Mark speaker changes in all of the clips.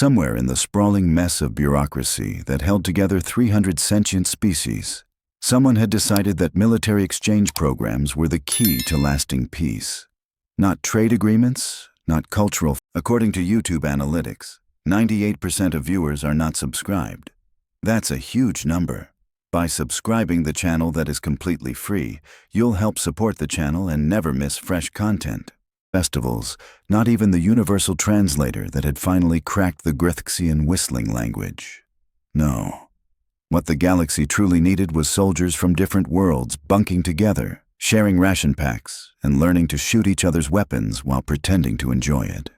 Speaker 1: Somewhere in the sprawling mess of bureaucracy that held together 300 sentient species, someone had decided that military exchange programs were the key to lasting peace. Not trade agreements, not cultural. According to YouTube analytics, 98% of viewers are not subscribed. That's a huge number. By subscribing the channel that is completely free, you'll help support the channel and never miss fresh content. Festivals, not even the universal translator that had finally cracked the Grithxian whistling language. No. What the galaxy truly needed was soldiers from different worlds bunking together, sharing ration packs, and learning to shoot each other's weapons while pretending to enjoy it.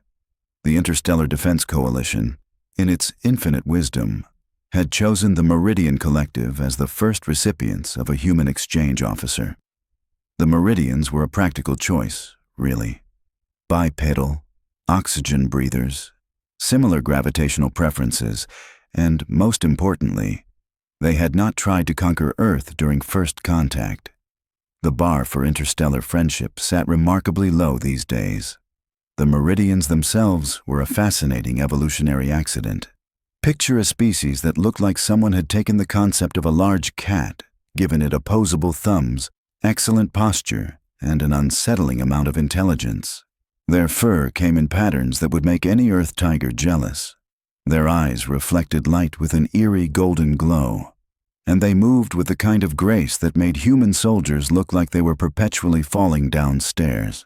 Speaker 1: The Interstellar Defense Coalition, in its infinite wisdom, had chosen the Meridian Collective as the first recipients of a human exchange officer. The Meridians were a practical choice, really. Bipedal, oxygen breathers, similar gravitational preferences, and, most importantly, they had not tried to conquer Earth during first contact. The bar for interstellar friendship sat remarkably low these days. The Meridians themselves were a fascinating evolutionary accident. Picture a species that looked like someone had taken the concept of a large cat, given it opposable thumbs, excellent posture, and an unsettling amount of intelligence. Their fur came in patterns that would make any Earth tiger jealous. Their eyes reflected light with an eerie golden glow, and they moved with the kind of grace that made human soldiers look like they were perpetually falling down stairs.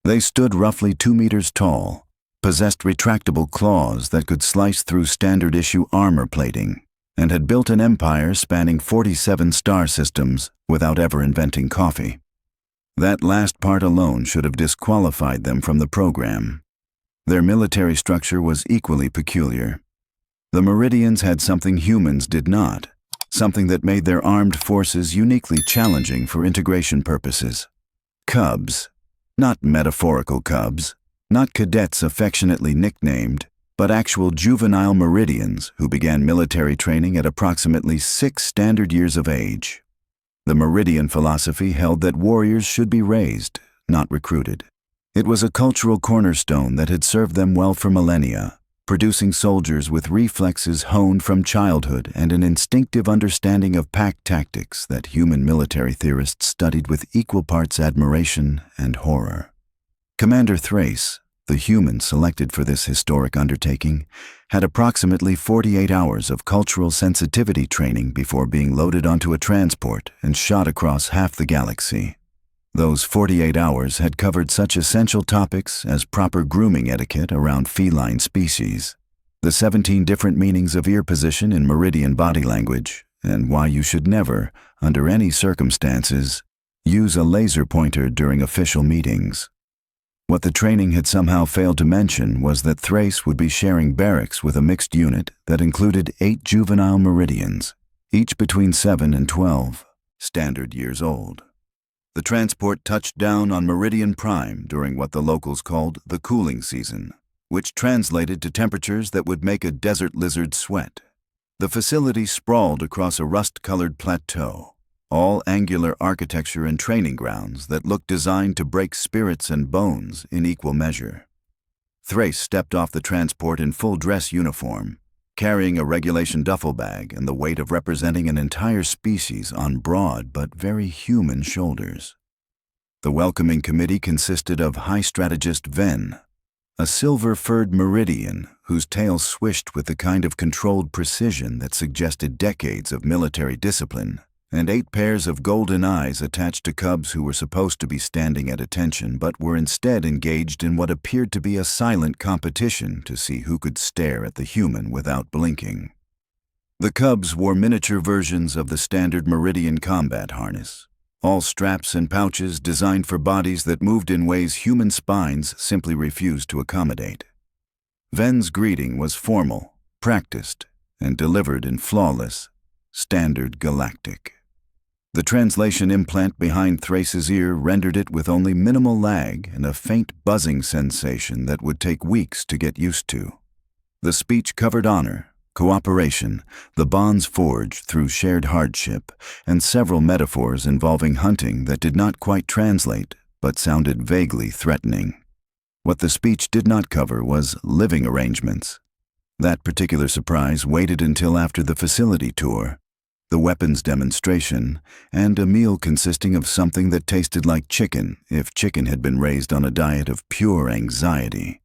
Speaker 1: They stood roughly 2 meters tall, possessed retractable claws that could slice through standard-issue armor plating, and had built an empire spanning 47 star systems without ever inventing coffee. That last part alone should have disqualified them from the program. Their military structure was equally peculiar. The Meridians had something humans did not, something that made their armed forces uniquely challenging for integration purposes. Cubs. Not metaphorical cubs, not cadets affectionately nicknamed, but actual juvenile Meridians who began military training at approximately 6 standard years of age. The Meridian philosophy held that warriors should be raised, not recruited. It was a cultural cornerstone that had served them well for millennia, producing soldiers with reflexes honed from childhood and an instinctive understanding of pack tactics that human military theorists studied with equal parts admiration and horror. Commander Thrace, the human selected for this historic undertaking, had approximately 48 hours of cultural sensitivity training before being loaded onto a transport and shot across half the galaxy. Those 48 hours had covered such essential topics as proper grooming etiquette around feline species, the 17 different meanings of ear position in Meridian body language, and why you should never, under any circumstances, use a laser pointer during official meetings. What the training had somehow failed to mention was that Thrace would be sharing barracks with a mixed unit that included 8 juvenile Meridians, each between 7 and 12 standard years old. The transport touched down on Meridian Prime during what the locals called the cooling season, which translated to temperatures that would make a desert lizard sweat. The facility sprawled across a rust-colored plateau, all angular architecture and training grounds that looked designed to break spirits and bones in equal measure. Thrace stepped off the transport in full dress uniform, carrying a regulation duffel bag and the weight of representing an entire species on broad but very human shoulders. The welcoming committee consisted of High Strategist Ven, a silver-furred Meridian whose tail swished with the kind of controlled precision that suggested decades of military discipline, and 8 pairs of golden eyes attached to cubs who were supposed to be standing at attention but were instead engaged in what appeared to be a silent competition to see who could stare at the human without blinking. The cubs wore miniature versions of the standard Meridian combat harness, all straps and pouches designed for bodies that moved in ways human spines simply refused to accommodate. Ven's greeting was formal, practiced, and delivered in flawless, standard galactic. The translation implant behind Thrace's ear rendered it with only minimal lag and a faint buzzing sensation that would take weeks to get used to. The speech covered honor, cooperation, the bonds forged through shared hardship, and several metaphors involving hunting that did not quite translate but sounded vaguely threatening. What the speech did not cover was living arrangements. That particular surprise waited until after the facility tour, the weapons demonstration, and a meal consisting of something that tasted like chicken if chicken had been raised on a diet of pure anxiety.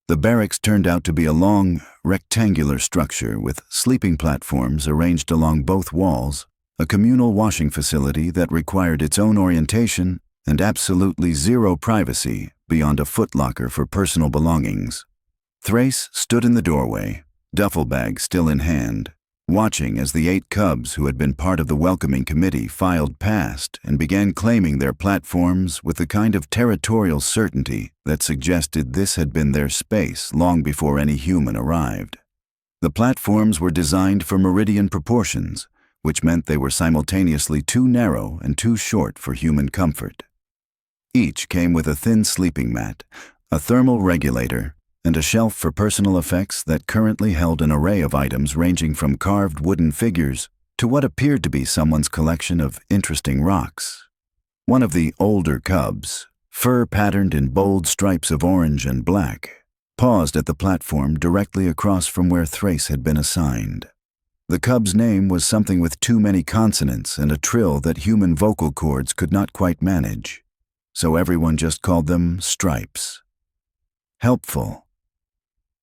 Speaker 1: The barracks turned out to be a long, rectangular structure with sleeping platforms arranged along both walls, a communal washing facility that required its own orientation and absolutely zero privacy beyond a footlocker for personal belongings. Thrace stood in the doorway, duffel bag still in hand, watching as the 8 cubs who had been part of the welcoming committee filed past and began claiming their platforms with the kind of territorial certainty that suggested this had been their space long before any human arrived. The platforms were designed for meridian proportions, which meant they were simultaneously too narrow and too short for human comfort. Each came with a thin sleeping mat, a thermal regulator, and a shelf for personal effects that currently held an array of items ranging from carved wooden figures to what appeared to be someone's collection of interesting rocks. One of the older cubs, fur patterned in bold stripes of orange and black, paused at the platform directly across from where Thrace had been assigned. The cub's name was something with too many consonants and a trill that human vocal cords could not quite manage, so everyone just called them Stripes. Helpful.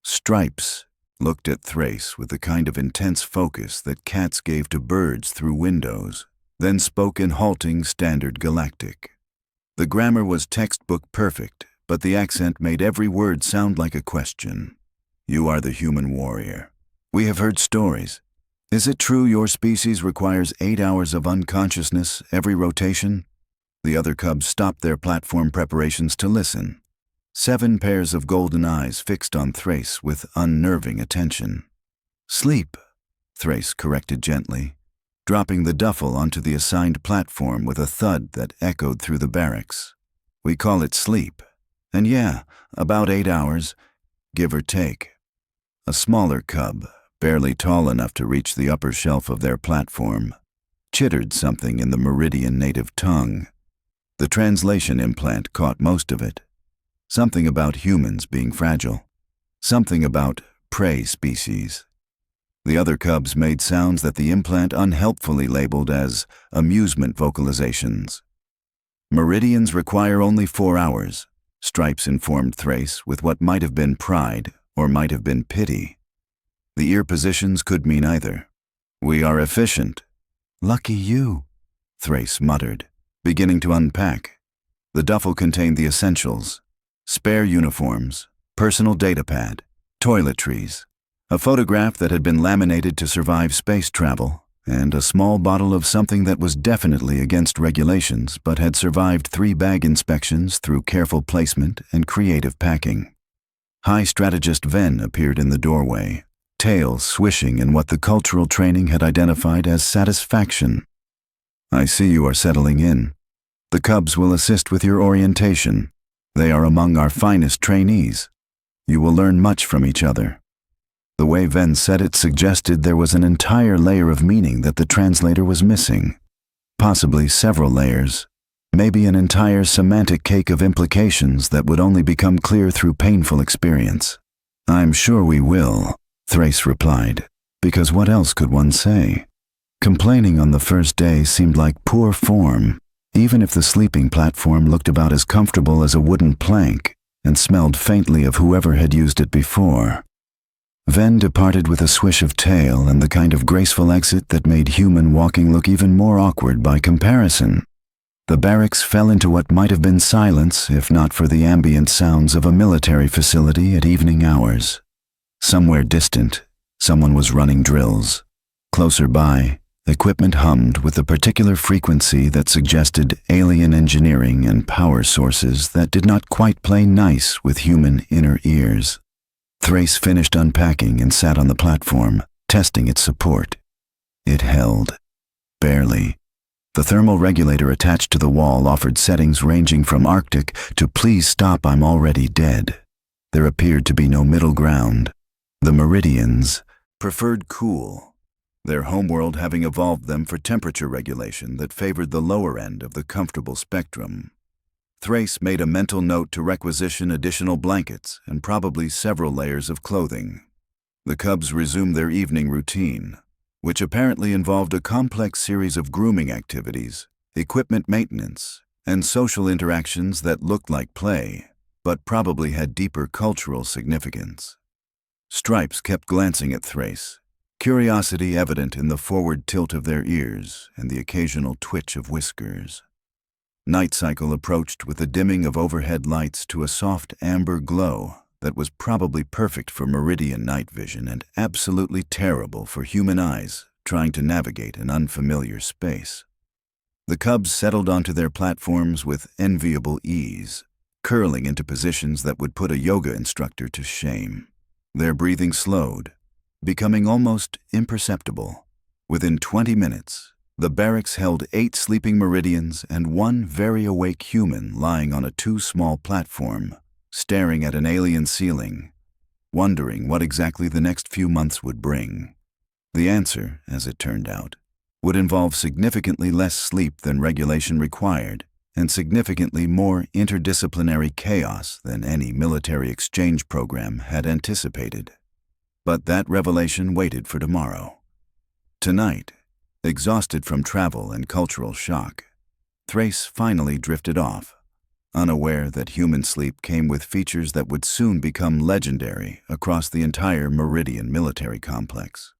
Speaker 1: Stripes looked at Thrace with the kind of intense focus that cats gave to birds through windows, then spoke in halting standard galactic. The grammar was textbook perfect, but the accent made every word sound like a question. You are the human warrior. We have heard stories. Is it true your species requires 8 hours of unconsciousness every rotation? The other cubs stopped their platform preparations to listen. 7 pairs of golden eyes fixed on Thrace with unnerving attention. Sleep, Thrace corrected gently, dropping the duffel onto the assigned platform with a thud that echoed through the barracks. We call it sleep. And yeah, about 8 hours, give or take. A smaller cub, barely tall enough to reach the upper shelf of their platform, chittered something in the Meridian native tongue. The translation implant caught most of it. Something about humans being fragile. Something about prey species. The other cubs made sounds that the implant unhelpfully labeled as amusement vocalizations. Meridians require only 4 hours, Stripes informed Thrace with what might have been pride or might have been pity. The ear positions could mean either. We are efficient. Lucky you, Thrace muttered, beginning to unpack. The duffel contained the essentials: spare uniforms, personal data pad, toiletries, a photograph that had been laminated to survive space travel, and a small bottle of something that was definitely against regulations but had survived 3 bag inspections through careful placement and creative packing. High Strategist Ven appeared in the doorway, tail swishing in what the cultural training had identified as satisfaction. I see you are settling in. The cubs will assist with your orientation. They are among our finest trainees. You will learn much from each other. The way Ven said it suggested there was an entire layer of meaning that the translator was missing. Possibly several layers. Maybe an entire semantic cake of implications that would only become clear through painful experience. I'm sure we will, Thrace replied, because what else could one say? Complaining on the first day seemed like poor form, even if the sleeping platform looked about as comfortable as a wooden plank and smelled faintly of whoever had used it before. Ven departed with a swish of tail and the kind of graceful exit that made human walking look even more awkward by comparison. The barracks fell into what might have been silence if not for the ambient sounds of a military facility at evening hours. Somewhere distant, someone was running drills. Closer by, equipment hummed with a particular frequency that suggested alien engineering and power sources that did not quite play nice with human inner ears. Thrace finished unpacking and sat on the platform, testing its support. It held. Barely. The thermal regulator attached to the wall offered settings ranging from Arctic to "Please stop, I'm already dead." There appeared to be no middle ground. The Meridians preferred cool, their homeworld having evolved them for temperature regulation that favored the lower end of the comfortable spectrum. Thrace made a mental note to requisition additional blankets and probably several layers of clothing. The cubs resumed their evening routine, which apparently involved a complex series of grooming activities, equipment maintenance, and social interactions that looked like play, but probably had deeper cultural significance. Stripes kept glancing at Thrace, curiosity evident in the forward tilt of their ears and the occasional twitch of whiskers. Night Cycle approached with the dimming of overhead lights to a soft amber glow that was probably perfect for meridian night vision and absolutely terrible for human eyes trying to navigate an unfamiliar space. The cubs settled onto their platforms with enviable ease, curling into positions that would put a yoga instructor to shame. Their breathing slowed, becoming almost imperceptible. Within 20 minutes, the barracks held 8 sleeping meridians and 1 very awake human lying on a too small platform, staring at an alien ceiling, wondering what exactly the next few months would bring. The answer, as it turned out, would involve significantly less sleep than regulation required and significantly more interdisciplinary chaos than any military exchange program had anticipated. But that revelation waited for tomorrow. Tonight, exhausted from travel and cultural shock, Thrace finally drifted off, unaware that human sleep came with features that would soon become legendary across the entire Meridian military complex.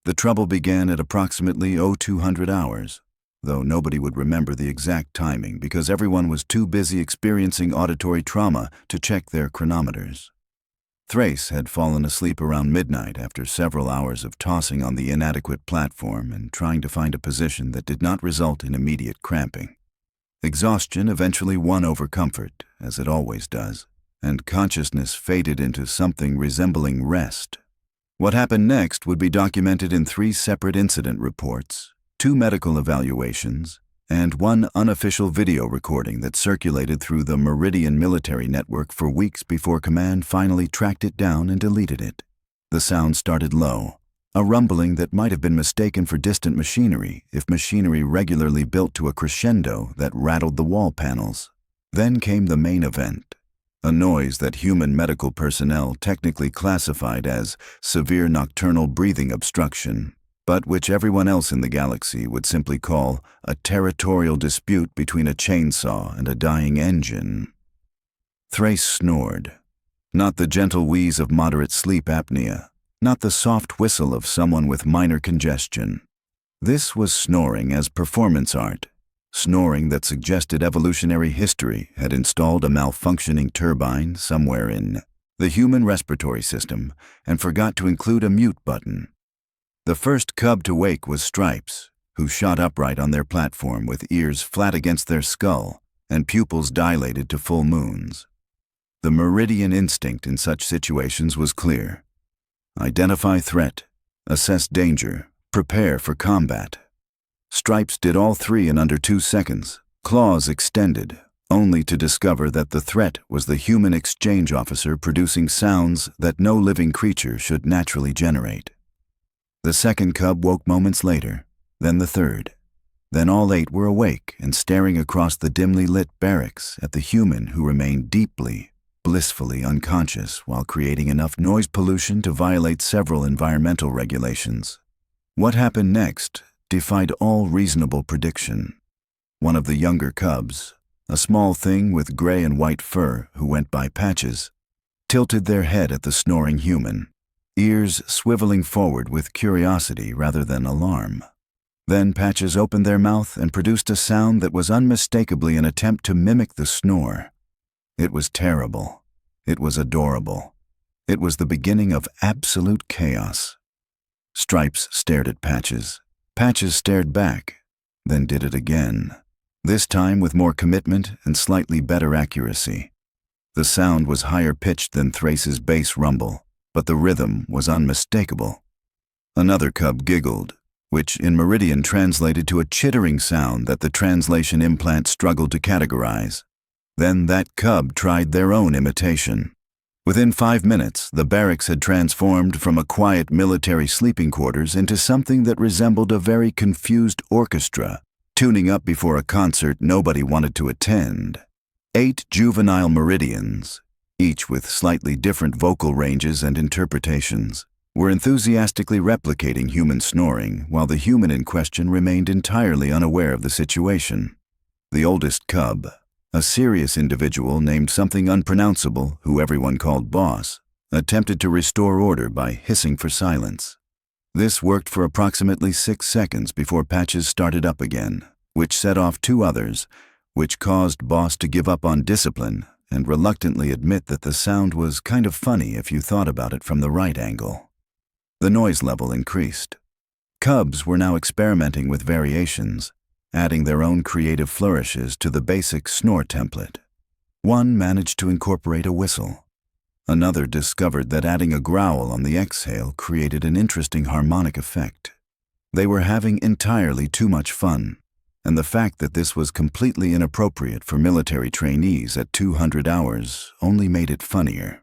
Speaker 1: The trouble began at approximately 0200 hours, though nobody would remember the exact timing because everyone was too busy experiencing auditory trauma to check their chronometers. Thrace had fallen asleep around midnight after several hours of tossing on the inadequate platform and trying to find a position that did not result in immediate cramping. Exhaustion eventually won over comfort, as it always does, and consciousness faded into something resembling rest. What happened next would be documented in 3 separate incident reports, 2 medical evaluations, and 1 unofficial video recording that circulated through the Meridian military network for weeks before Command finally tracked it down and deleted it. The sound started low, a rumbling that might have been mistaken for distant machinery if machinery regularly built to a crescendo that rattled the wall panels. Then came the main event, a noise that human medical personnel technically classified as severe nocturnal breathing obstruction, but which everyone else in the galaxy would simply call a territorial dispute between a chainsaw and a dying engine. Thrace snored, not the gentle wheeze of moderate sleep apnea, not the soft whistle of someone with minor congestion. This was snoring as performance art, snoring that suggested evolutionary history had installed a malfunctioning turbine somewhere in the human respiratory system and forgot to include a mute button. The first cub to wake was Stripes, who shot upright on their platform with ears flat against their skull and pupils dilated to full moons. The Meridian instinct in such situations was clear. Identify threat, assess danger, prepare for combat. Stripes did all 3 in under 2 seconds, claws extended, only to discover that the threat was the human exchange officer producing sounds that no living creature should naturally generate. The second cub woke moments later, then the third. Then all 8 were awake and staring across the dimly lit barracks at the human who remained deeply, blissfully unconscious while creating enough noise pollution to violate several environmental regulations. What happened next defied all reasonable prediction. One of the younger cubs, a small thing with gray and white fur who went by Patches, tilted their head at the snoring human, ears swiveling forward with curiosity rather than alarm. Then Patches opened their mouth and produced a sound that was unmistakably an attempt to mimic the snore. It was terrible. It was adorable. It was the beginning of absolute chaos. Stripes stared at Patches. Patches stared back, then did it again, this time with more commitment and slightly better accuracy. The sound was higher pitched than Thrace's bass rumble, but the rhythm was unmistakable. Another cub giggled, which in Meridian translated to a chittering sound that the translation implant struggled to categorize. Then that cub tried their own imitation. Within 5 minutes, the barracks had transformed from a quiet military sleeping quarters into something that resembled a very confused orchestra, tuning up before a concert nobody wanted to attend. 8 juvenile meridians, each with slightly different vocal ranges and interpretations, were enthusiastically replicating human snoring while the human in question remained entirely unaware of the situation. The oldest cub, a serious individual named something unpronounceable who everyone called Boss, attempted to restore order by hissing for silence. This worked for approximately 6 seconds before Patches started up again, which set off 2 others, which caused Boss to give up on discipline and reluctantly admit that the sound was kind of funny if you thought about it from the right angle. The noise level increased. Cubs were now experimenting with variations, adding their own creative flourishes to the basic snore template. One managed to incorporate a whistle. Another discovered that adding a growl on the exhale created an interesting harmonic effect. They were having entirely too much fun, and the fact that this was completely inappropriate for military trainees at 200 hours only made it funnier.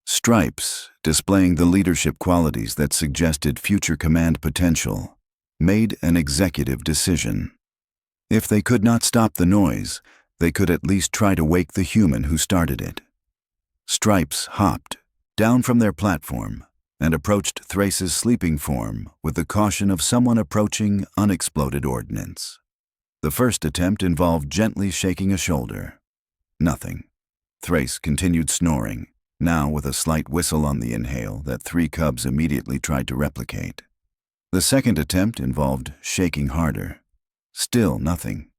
Speaker 1: Stripes, displaying the leadership qualities that suggested future command potential, made an executive decision. If they could not stop the noise, they could at least try to wake the human who started it. Stripes hopped down from their platform and approached Thrace's sleeping form with the caution of someone approaching unexploded ordnance. The first attempt involved gently shaking a shoulder. Nothing. Thrace continued snoring, now with a slight whistle on the inhale that 3 cubs immediately tried to replicate. The second attempt involved shaking harder. Still nothing.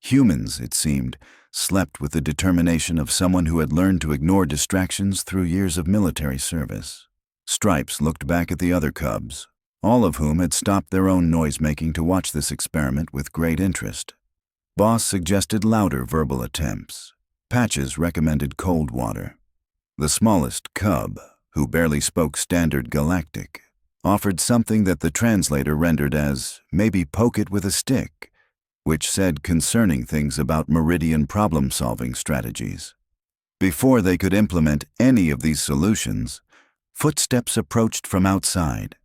Speaker 1: Humans, it seemed, slept with the determination of someone who had learned to ignore distractions through years of military service. Stripes looked back at the other cubs, all of whom had stopped their own noise-making to watch this experiment with great interest. Boss suggested louder verbal attempts. Patches recommended cold water. The smallest cub, who barely spoke standard galactic, offered something that the translator rendered as, maybe poke it with a stick, which said concerning things about meridian problem-solving strategies. Before they could implement any of these solutions, footsteps approached from outside.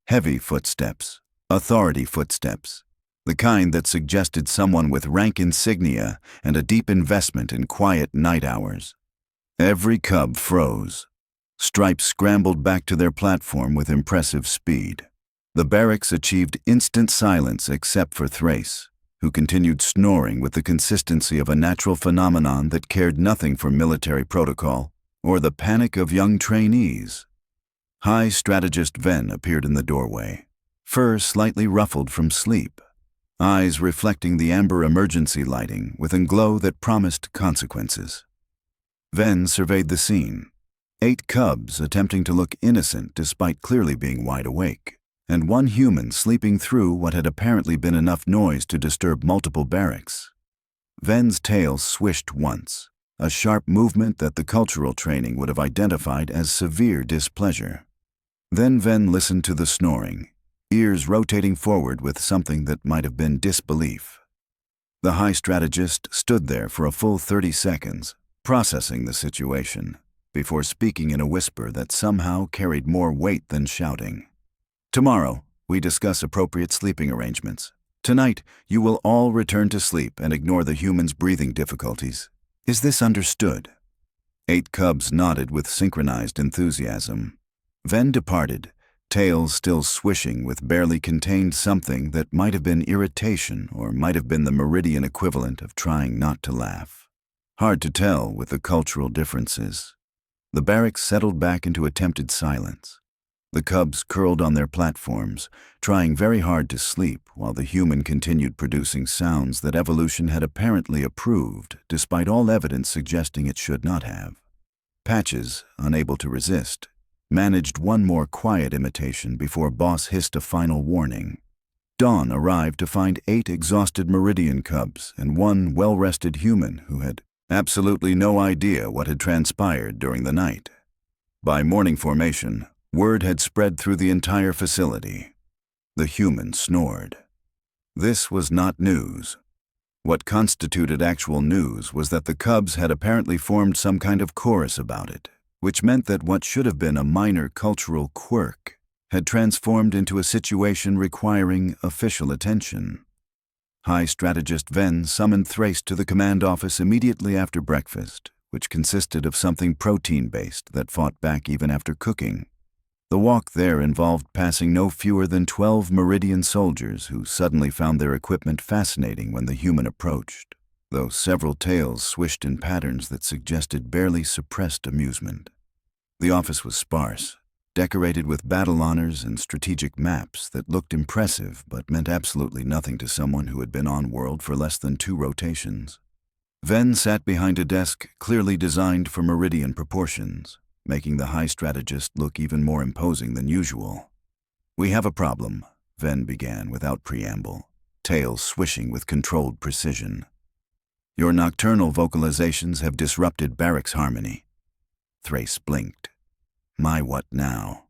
Speaker 1: Heavy footsteps, authority footsteps, the kind that suggested someone with rank insignia and a deep investment in quiet night hours. Every cub froze. Stripes scrambled back to their platform with impressive speed. The Barracks achieved instant silence except for Thrace, who continued snoring with the consistency of a natural phenomenon that cared nothing for military protocol or the panic of young trainees. High Strategist Ven appeared in the doorway, fur slightly ruffled from sleep, eyes reflecting the amber emergency lighting with a glow that promised consequences. Ven surveyed the scene. 8 cubs attempting to look innocent despite clearly being wide awake, and 1 human sleeping through what had apparently been enough noise to disturb multiple barracks. Ven's tail swished once, a sharp movement that the cultural training would have identified as severe displeasure. Then Ven listened to the snoring, ears rotating forward with something that might have been disbelief. The High Strategist stood there for a full 30 seconds, processing the situation, before speaking in a whisper that somehow carried more weight than shouting. Tomorrow, we discuss appropriate sleeping arrangements. Tonight, you will all return to sleep and ignore the human's breathing difficulties. Is this understood? 8 cubs nodded with synchronized enthusiasm. Ven departed, tails still swishing with barely contained something that might have been irritation or might have been the meridian equivalent of trying not to laugh. Hard to tell with the cultural differences. The barracks settled back into attempted silence. The cubs curled on their platforms, trying very hard to sleep while the human continued producing sounds that evolution had apparently approved, despite all evidence suggesting it should not have. Patches, unable to resist, managed one more quiet imitation before Boss hissed a final warning. Dawn arrived to find 8 exhausted Meridian cubs and 1 well-rested human who had absolutely no idea what had transpired during the night. By morning formation, word had spread through the entire facility. The human snored. This was not news. What constituted actual news was that the cubs had apparently formed some kind of chorus about it, which meant that what should have been a minor cultural quirk had transformed into a situation requiring official attention. High Strategist Ven summoned Thrace to the command office immediately after breakfast, which consisted of something protein-based that fought back even after cooking. The walk there involved passing no fewer than 12 Meridian soldiers who suddenly found their equipment fascinating when the human approached, though several tales swished in patterns that suggested barely suppressed amusement. The office was sparse, decorated with battle honors and strategic maps that looked impressive but meant absolutely nothing to someone who had been on-world for less than 2 rotations. Ven sat behind a desk clearly designed for Meridian proportions, making the high strategist look even more imposing than usual. "We have a problem," Ven began without preamble, tails swishing with controlled precision. "Your nocturnal vocalizations have disrupted Barracks' harmony." Thrace blinked. "My, what now?"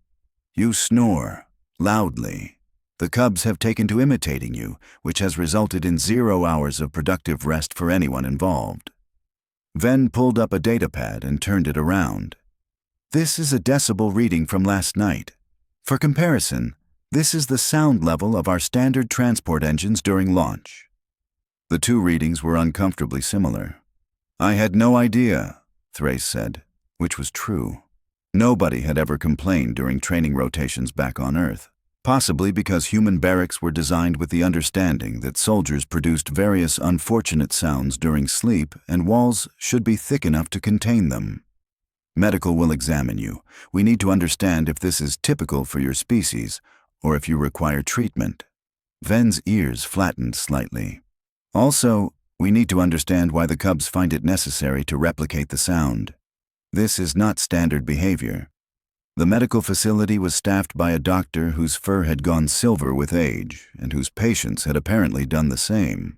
Speaker 1: "You snore, loudly. The cubs have taken to imitating you, which has resulted in 0 hours of productive rest for anyone involved." Ven pulled up a datapad and turned it around. "This is a decibel reading from last night. For comparison, this is the sound level of our standard transport engines during launch." The 2 readings were uncomfortably similar. "I had no idea," Thrace said, which was true. Nobody had ever complained during training rotations back on Earth, possibly because human barracks were designed with the understanding that soldiers produced various unfortunate sounds during sleep and walls should be thick enough to contain them. "Medical will examine you. We need to understand if this is typical for your species or if you require treatment." Ven's ears flattened slightly. "Also, we need to understand why the cubs find it necessary to replicate the sound. This is not standard behavior." The medical facility was staffed by a doctor whose fur had gone silver with age and whose patients had apparently done the same.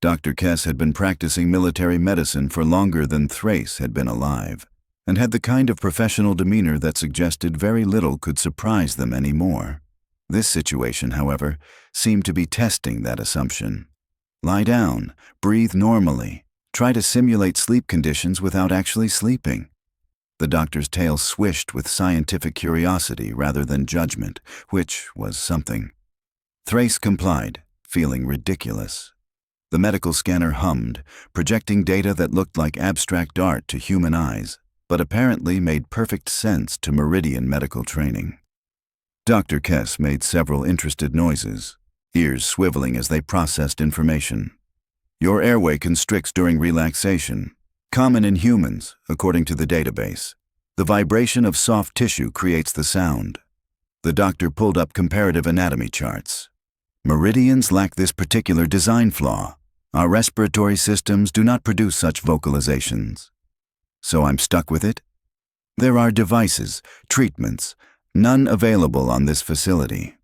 Speaker 1: Dr. Kess had been practicing military medicine for longer than Thrace had been alive, and had the kind of professional demeanor that suggested very little could surprise them anymore. This situation, however, seemed to be testing that assumption. "Lie down, breathe normally, try to simulate sleep conditions without actually sleeping." The doctor's tail swished with scientific curiosity rather than judgment, which was something. Thrace complied, feeling ridiculous. The medical scanner hummed, projecting data that looked like abstract art to human eyes, but apparently made perfect sense to Meridian medical training. Dr. Kess made several interested noises, ears swiveling as they processed information. "Your airway constricts during relaxation, common in humans, according to the database. The vibration of soft tissue creates the sound." The doctor pulled up comparative anatomy charts. "Meridians lack this particular design flaw. Our respiratory systems do not produce such vocalizations." "So I'm stuck with it?" "There are devices, treatments, none available on this facility."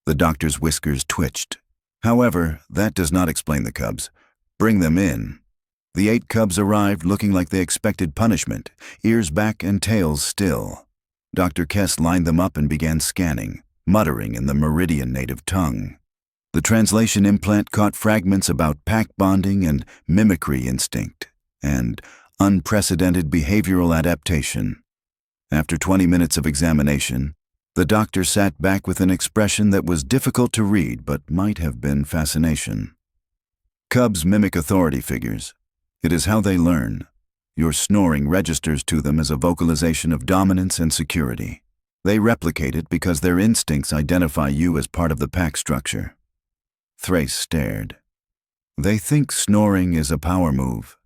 Speaker 1: The doctor's whiskers twitched. "However, that does not explain the cubs. Bring them in." The 8 cubs arrived looking like they expected punishment, ears back and tails still. Dr. Kess lined them up and began scanning, muttering in the Meridian native tongue. The translation implant caught fragments about pack bonding and mimicry instinct, and unprecedented behavioral adaptation. After 20 minutes of examination, the doctor sat back with an expression that was difficult to read but might have been fascination. "Cubs mimic authority figures. It is how they learn. Your snoring registers to them as a vocalization of dominance and security. They replicate it because their instincts identify you as part of the pack structure." Thrace stared. "They think snoring is a power move.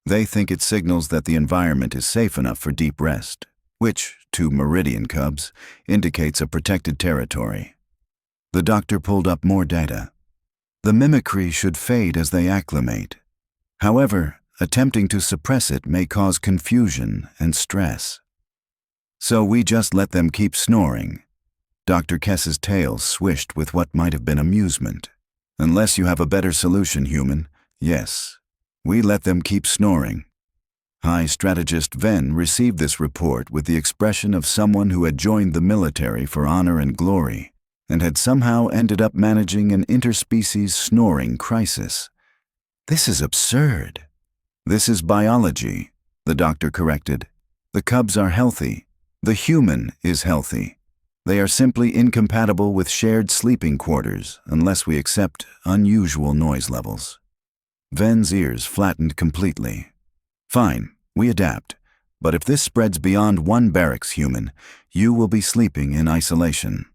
Speaker 1: They think it signals that the environment is safe enough for deep rest, which, to Meridian cubs, indicates a protected territory." The doctor pulled up more data. "The mimicry should fade as they acclimate. However, attempting to suppress it may cause confusion and stress. So we just let them keep snoring." Dr. Kess's tail swished with what might have been amusement. "Unless you have a better solution, human, yes. We let them keep snoring." High strategist Ven received this report with the expression of someone who had joined the military for honor and glory, and had somehow ended up managing an interspecies snoring crisis. "This is absurd." "This is biology," the doctor corrected. "The cubs are healthy. The human is healthy. They are simply incompatible with shared sleeping quarters unless we accept unusual noise levels." Ven's ears flattened completely. "Fine, we adapt. But if this spreads beyond one barracks human, you will be sleeping in isolation.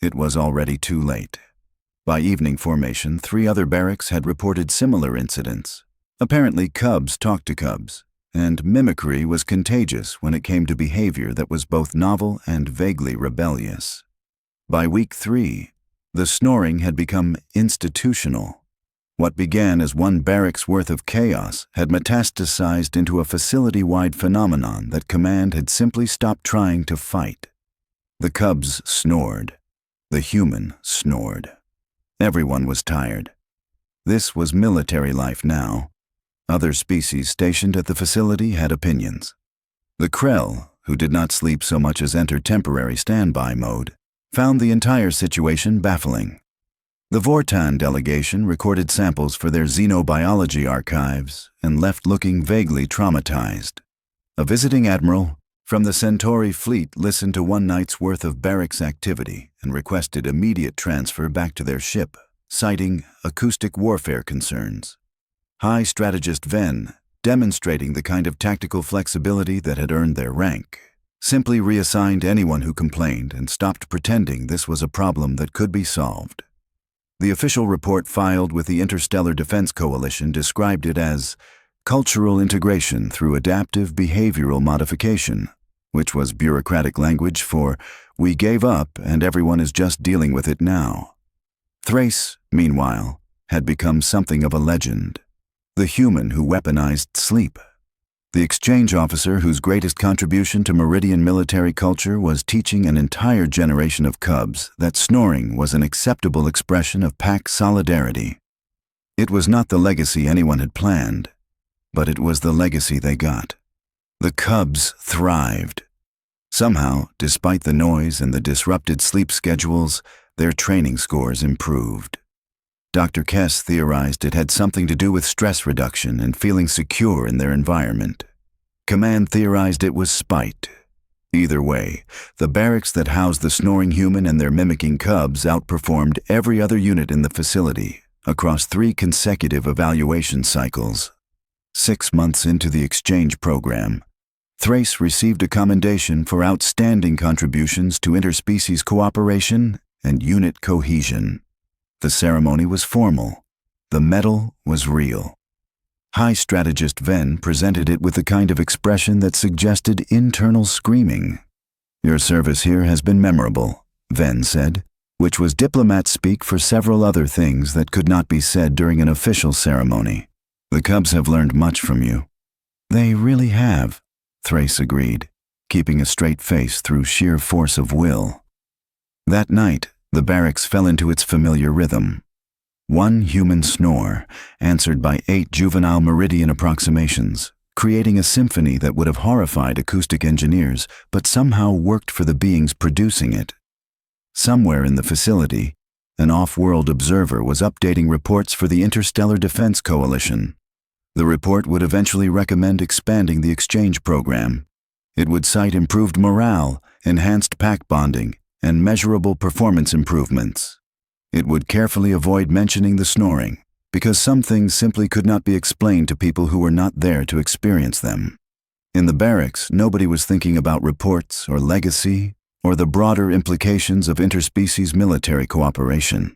Speaker 1: It was already too late. By evening formation, 3 other barracks had reported similar incidents. Apparently, cubs talked to cubs, and mimicry was contagious when it came to behavior that was both novel and vaguely rebellious. By week 3, the snoring had become institutional. What began as one barrack's worth of chaos had metastasized into a facility-wide phenomenon that command had simply stopped trying to fight. The cubs snored. The human snored. Everyone was tired. This was military life now. Other species stationed at the facility had opinions. The Krell, who did not sleep so much as enter temporary standby mode, found the entire situation baffling. The Vortan delegation recorded samples for their xenobiology archives and left looking vaguely traumatized. A visiting admiral from the Centauri fleet listened to one night's worth of barracks activity and requested immediate transfer back to their ship, citing acoustic warfare concerns. High Strategist Venn, demonstrating the kind of tactical flexibility that had earned their rank, simply reassigned anyone who complained and stopped pretending this was a problem that could be solved. The official report filed with the Interstellar Defense Coalition described it as cultural integration through adaptive behavioral modification, which was bureaucratic language for we gave up and everyone is just dealing with it now. Thrace, meanwhile, had become something of a legend. The human who weaponized sleep. The exchange officer whose greatest contribution to Meridian military culture was teaching an entire generation of cubs that snoring was an acceptable expression of pack solidarity. It was not the legacy anyone had planned, but it was the legacy they got. The cubs thrived. Somehow, despite the noise and the disrupted sleep schedules, their training scores improved. Dr. Kess theorized it had something to do with stress reduction and feeling secure in their environment. Command theorized it was spite. Either way, the barracks that housed the snoring human and their mimicking cubs outperformed every other unit in the facility across 3 consecutive evaluation cycles. 6 months into the exchange program, Thrace received a commendation for outstanding contributions to interspecies cooperation and unit cohesion. The ceremony was formal. The medal was real. High Strategist Venn presented it with a kind of expression that suggested internal screaming. "Your service here has been memorable," Venn said, which was diplomat speak for several other things that could not be said during an official ceremony. "The cubs have learned much from you." "They really have," Thrace agreed, keeping a straight face through sheer force of will. That night, the barracks fell into its familiar rhythm. 1 human snore, answered by 8 juvenile meridian approximations, creating a symphony that would have horrified acoustic engineers, but somehow worked for the beings producing it. Somewhere in the facility, an off-world observer was updating reports for the Interstellar Defense Coalition. The report would eventually recommend expanding the exchange program. It would cite improved morale, enhanced pack bonding, and measurable performance improvements. It would carefully avoid mentioning the snoring, because some things simply could not be explained to people who were not there to experience them. In the barracks, nobody was thinking about reports or legacy or the broader implications of interspecies military cooperation.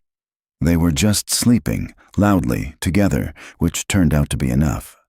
Speaker 1: They were just sleeping, loudly, together, which turned out to be enough.